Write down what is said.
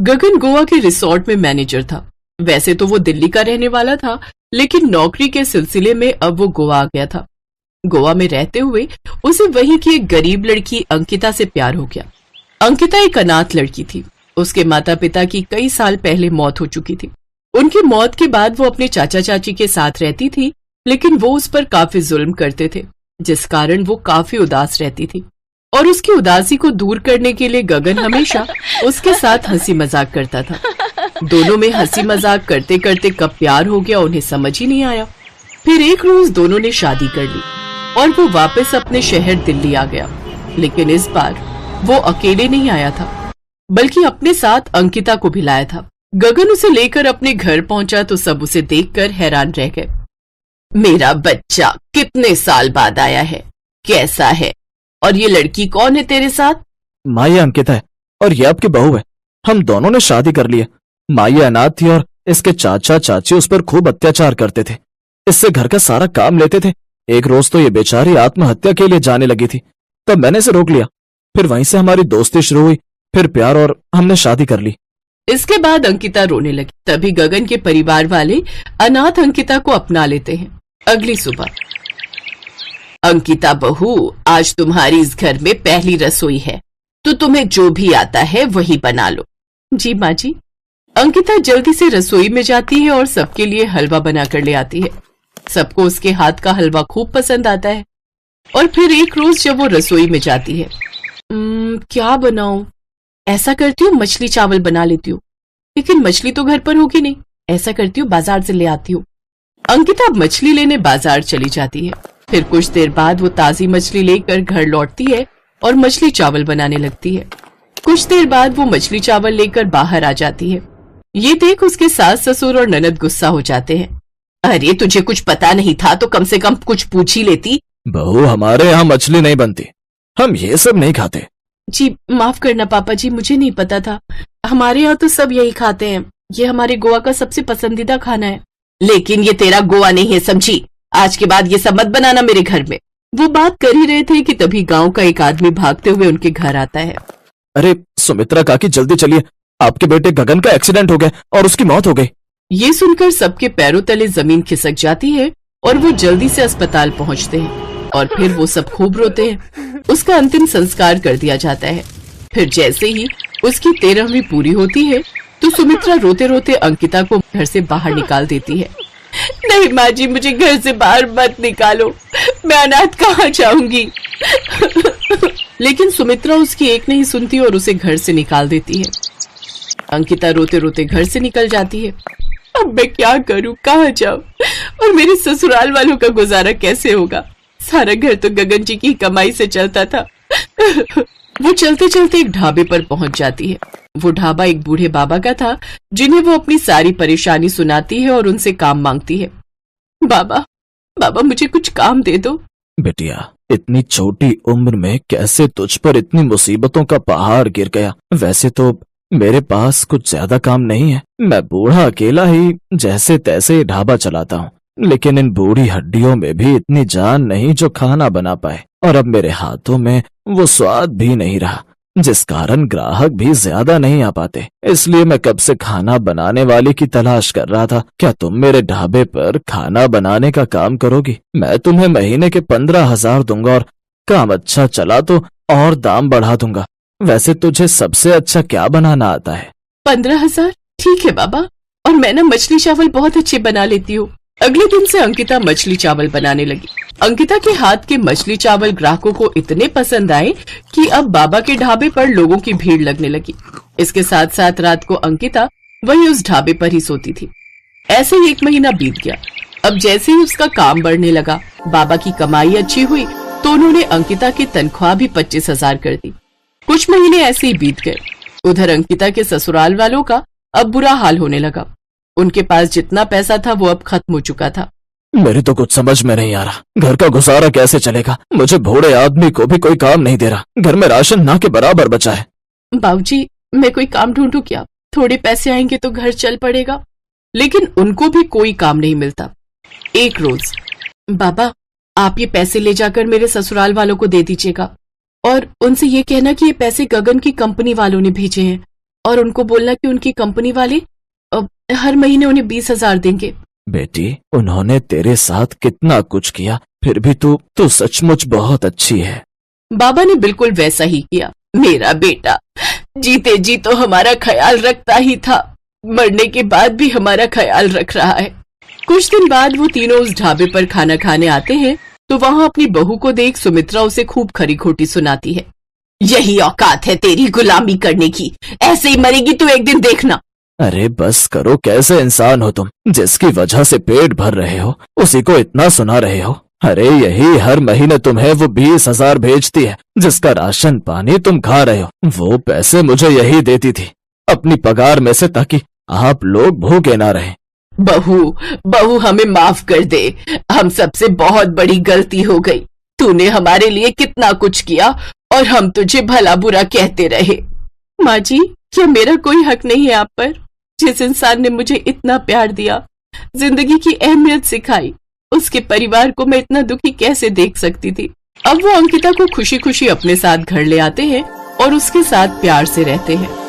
गगन गोवा के रिसोर्ट में मैनेजर था। वैसे तो वो दिल्ली का रहने वाला था, लेकिन नौकरी के सिलसिले में अब वो गोवा आ गया था। गोवा में रहते हुए उसे वहीं की एक गरीब लड़की अंकिता से प्यार हो गया। अंकिता एक अनाथ लड़की थी। उसके माता पिता की कई साल पहले मौत हो चुकी थी। उनकी मौत के बाद वो अपने चाचा चाची के साथ रहती थी, लेकिन वो उस पर काफी जुल्म करते थे, जिस कारण वो काफी उदास रहती थी। और उसकी उदासी को दूर करने के लिए गगन हमेशा उसके साथ हंसी मजाक करता था। दोनों में हंसी मजाक करते करते कब प्यार हो गया उन्हें समझ ही नहीं आया। फिर एक रोज दोनों ने शादी कर ली और वो वापस अपने शहर दिल्ली आ गया। लेकिन इस बार वो अकेले नहीं आया था, बल्कि अपने साथ अंकिता को भी लाया था। गगन उसे लेकर अपने घर पहुंचा तो सब उसे देखकर हैरान रह गए। मेरा बच्चा कितने साल बाद आया है, कैसा है? और ये लड़की कौन है तेरे साथ? माँ ये अंकिता है और ये आपकी बहू है। हम दोनों ने शादी कर ली है। माँ ये अनाथ थी और इसके चाचा चाची उस पर खूब अत्याचार करते थे, इससे घर का सारा काम लेते थे। एक रोज तो ये बेचारी आत्महत्या के लिए जाने लगी थी, तब मैंने इसे रोक लिया। फिर वहीं से हमारी दोस्ती शुरू हुई, फिर प्यार और हमने शादी कर ली। इसके बाद अंकिता रोने लगी। तभी गगन के परिवार वाले अनाथ अंकिता को अपना लेते हैं। अगली सुबह, अंकिता बहू, आज तुम्हारी इस घर में पहली रसोई है, तो तुम्हें जो भी आता है वही बना लो। जी माँ जी। अंकिता जल्दी से रसोई में जाती है और सबके लिए हलवा बनाकर ले आती है। सबको उसके हाथ का हलवा खूब पसंद आता है। और फिर एक रोज जब वो रसोई में जाती है, क्या बनाऊं? ऐसा करती हूँ मछली चावल बना लेती हूँ, लेकिन मछली तो घर पर होगी नहीं। ऐसा करती हूँ बाजार से ले आती हूँ। अंकिता मछली लेने बाजार चली जाती है। फिर कुछ देर बाद वो ताजी मछली लेकर घर लौटती है और मछली चावल बनाने लगती है। कुछ देर बाद वो मछली चावल लेकर बाहर आ जाती है। ये देख उसके सास ससुर और ननद गुस्सा हो जाते हैं। अरे तुझे कुछ पता नहीं था तो कम से कम कुछ पूछ ही लेती। बहू हमारे यहाँ मछली नहीं बनती, हम ये सब नहीं खाते। जी माफ करना पापा जी, मुझे नहीं पता था। हमारे यहाँ तो सब यही खाते हैं। ये हमारे गोवा का सबसे पसंदीदा खाना है। लेकिन ये तेरा गोवा नहीं है, समझी? आज के बाद ये सब मत बनाना मेरे घर में। वो बात कर ही रहे थे कि तभी गांव का एक आदमी भागते हुए उनके घर आता है। अरे सुमित्रा काकी जल्दी चलिए, आपके बेटे गगन का एक्सीडेंट हो गया और उसकी मौत हो गई। ये सुनकर सबके पैरों तले जमीन खिसक जाती है और वो जल्दी से अस्पताल पहुंचते हैं और फिर वो सब खूब रोते हैं। उसका अंतिम संस्कार कर दिया जाता है। फिर जैसे ही उसकी 13वीं पूरी होती है तो सुमित्रा रोते रोते अंकिता को घर से बाहर निकाल देती है। नहीं माँ जी, मुझे घर से बाहर मत निकालो, मैं अनाथ कहाँ जाऊंगी। लेकिन सुमित्रा उसकी एक नहीं सुनती और उसे घर से निकाल देती है। अंकिता रोते रोते घर से निकल जाती है। अब मैं क्या करूं, कहाँ जाऊं और मेरे ससुराल वालों का गुजारा कैसे होगा? सारा घर तो गगन जी की कमाई से चलता था। वो चलते चलते एक ढाबे पर पहुंच जाती है। वो ढाबा एक बूढ़े बाबा का था, जिन्हें वो अपनी सारी परेशानी सुनाती है और उनसे काम मांगती है। बाबा मुझे कुछ काम दे दो। बेटिया, इतनी छोटी उम्र में कैसे तुझ पर इतनी मुसीबतों का पहाड़ गिर गया? वैसे तो मेरे पास कुछ ज्यादा काम नहीं है। मैं बूढ़ा अकेला ही जैसे तैसे ढाबा चलाता हूँ, लेकिन इन बूढ़ी हड्डियों में भी इतनी जान नहीं जो खाना बना पाए। और अब मेरे हाथों में वो स्वाद भी नहीं रहा, जिस कारण ग्राहक भी ज्यादा नहीं आ पाते। इसलिए मैं कब से खाना बनाने वाले की तलाश कर रहा था। क्या तुम मेरे ढाबे पर खाना बनाने का काम करोगी? मैं तुम्हें महीने के 15,000 दूंगा और काम अच्छा चला तो और दाम बढ़ा दूंगा। वैसे तुझे सबसे अच्छा क्या बनाना आता है? 15,000? ठीक है बाबा, और मैं ना मछली चावल बहुत अच्छे बना लेती हूँ। अगले दिन से अंकिता मछली चावल बनाने लगी। अंकिता के हाथ के मछली चावल ग्राहकों को इतने पसंद आए कि अब बाबा के ढाबे पर लोगों की भीड़ लगने लगी। इसके साथ साथ रात को अंकिता वही उस ढाबे पर ही सोती थी। ऐसे ही 1 महीना बीत गया। अब जैसे ही उसका काम बढ़ने लगा, बाबा की कमाई अच्छी हुई तो उन्होंने अंकिता की तनख्वाह भी 25,000 कर दी। कुछ महीने ऐसे ही बीत गए। उधर अंकिता के ससुराल वालों का अब बुरा हाल होने लगा। उनके पास जितना पैसा था वो अब खत्म हो चुका था। मेरी तो कुछ समझ में नहीं आ रहा, घर का गुजारा कैसे चलेगा? मुझे बूढ़े आदमी को भी कोई काम नहीं दे रहा, घर में राशन ना के बराबर बचा है। बाबूजी, मैं कोई काम ढूंढूं क्या? थोड़े पैसे आएंगे तो घर चल पड़ेगा। लेकिन उनको भी कोई काम नहीं मिलता। एक रोज, बाबा आप ये पैसे ले जाकर मेरे ससुराल वालों को दे दीजिएगा और उनसे ये कहना कि ये पैसे गगन की कंपनी वालों ने भेजे हैं। और उनको बोलना कि उनकी कंपनी वाले हर महीने उन्हें 20,000 देंगे। बेटी, उन्होंने तेरे साथ कितना कुछ किया, फिर भी तू सचमुच बहुत अच्छी है। बाबा ने बिल्कुल वैसा ही किया। मेरा बेटा जीते जी तो हमारा ख्याल रखता ही था, मरने के बाद भी हमारा ख्याल रख रहा है। कुछ दिन बाद वो तीनों उस ढाबे पर खाना खाने आते हैं तो वहाँ अपनी बहू को देख सुमित्रा उसे खूब खरी खोटी सुनाती है। यही औकात है तेरी गुलामी करने की, ऐसे ही मरेगी तू एक दिन, देखना। अरे बस करो, कैसे इंसान हो तुम, जिसकी वजह से पेट भर रहे हो उसी को इतना सुना रहे हो। अरे यही हर महीने तुम्हें वो 20,000 भेजती है, जिसका राशन पानी तुम खा रहे हो। वो पैसे मुझे यही देती थी अपनी पगार में से, ताकि आप लोग भूखे ना रहें। बहू हमें माफ कर दे, हम सबसे बहुत बड़ी गलती हो गई। तूने हमारे लिए कितना कुछ किया और हम तुझे भला बुरा कहते रहे। माँ जी, क्या मेरा कोई हक नहीं है आप पर? जिस इंसान ने मुझे इतना प्यार दिया, जिंदगी की अहमियत सिखाई, उसके परिवार को मैं इतना दुखी कैसे देख सकती थी। अब वो अंकिता को खुशी खुशी अपने साथ घर ले आते हैं और उसके साथ प्यार से रहते हैं।